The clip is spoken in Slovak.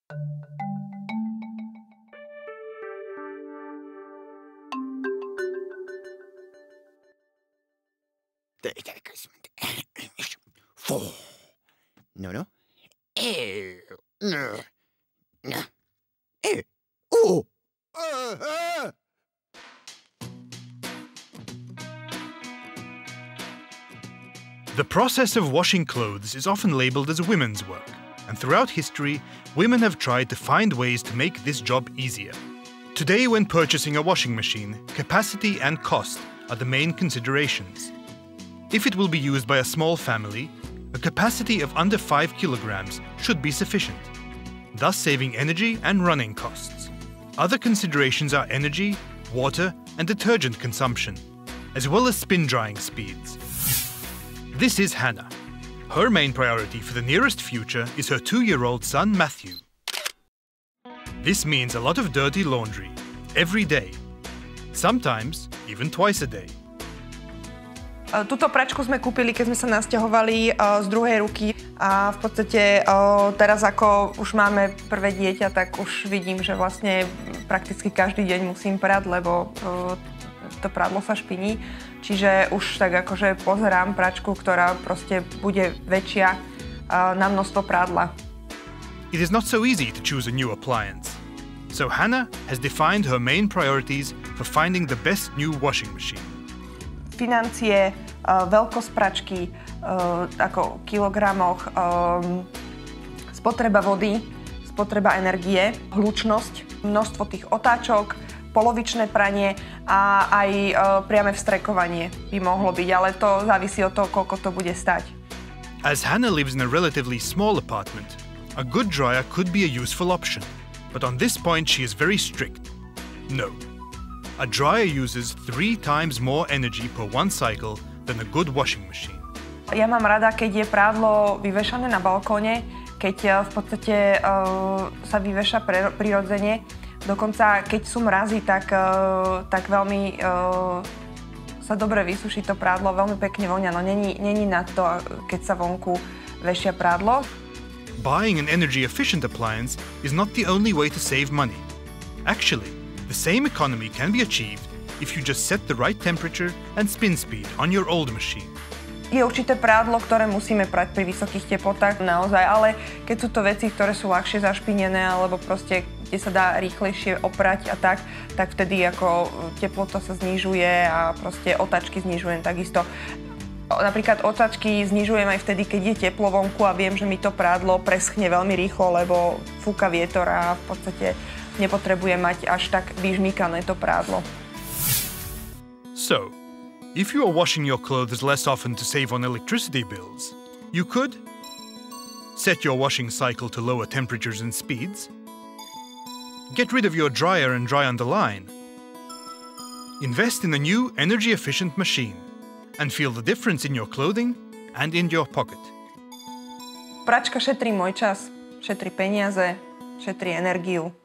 No, no. No. No. Oh. The process of washing clothes is often labeled as women's work, and throughout history, women have tried to find ways to make this job easier. Today, when purchasing a washing machine, capacity and cost are the main considerations. If it will be used by a small family, a capacity of under 5 kilograms should be sufficient, thus saving energy and running costs. Other considerations are energy, water, and detergent consumption, as well as spin drying speeds. This is Hannah. Her main priority for the nearest future is her 2-year-old son, Matthew. This means a lot of dirty laundry, every day. Sometimes even twice a day. Túto pračku sme kúpili, keď sme sa nasťahovali z druhej ruky a v podstate teraz, ako už máme prvé dieťa, tak už vidím, že vlastne prakticky každý deň musím prať, lebo to prádlo sa špiní. Čiže už tak akože pozerám pračku, ktorá proste bude väčšia na množstvo prádla. It is not so easy to choose a new appliance. So Hannah has defined her main priorities for finding the best new washing machine. Financie, veľkosť pračky, ako kilogramoch, spotreba vody, spotreba energie, hlučnosť, množstvo tých otáčok, polovičné pranie a aj priame vstrekovanie by mohlo byť, ale to závisí od toho, koľko to bude stať. As Hannah lives in a relatively small apartment, a good dryer could be a useful option. But on this point she is very strict. No. A dryer uses 3 times more energy per one cycle than a good washing machine. Ja mám rada, keď je prádlo vyvešané na balkóne, keď v podstate sa vyveša prirodzene. Dokonca keď sú mrazy, tak veľmi sa dobre vysuší to prádlo, veľmi pekne vonia. No není na to, keď sa vonku vešia prádlo. Buying an energy-efficient appliance is not the only way to save money. Actually, the same economy can be achieved if you just set the right temperature and spin speed on your old machine. Je určité prádlo, ktoré musíme prať pri vysokých teplotách, naozaj, ale keď sú to veci, ktoré sú ľahšie zašpinené, alebo proste, kde sa dá rýchlejšie oprať a tak vtedy ako teplota sa znižuje a proste otáčky znižujem takisto. Napríklad otáčky znižujem aj vtedy, keď je teplo vonku a viem, že mi to prádlo preschne veľmi rýchlo, lebo fúka vietor a v podstate nepotrebujem mať až tak vyžmýkané to prádlo. So, if you are washing your clothes less often to save on electricity bills, you could set your washing cycle to lower temperatures and speeds, get rid of your dryer and dry on the line, invest in a new energy-efficient machine, and feel the difference in your clothing and in your pocket. Pračka šetrí môj čas, šetrí peniaze, šetrí energiu.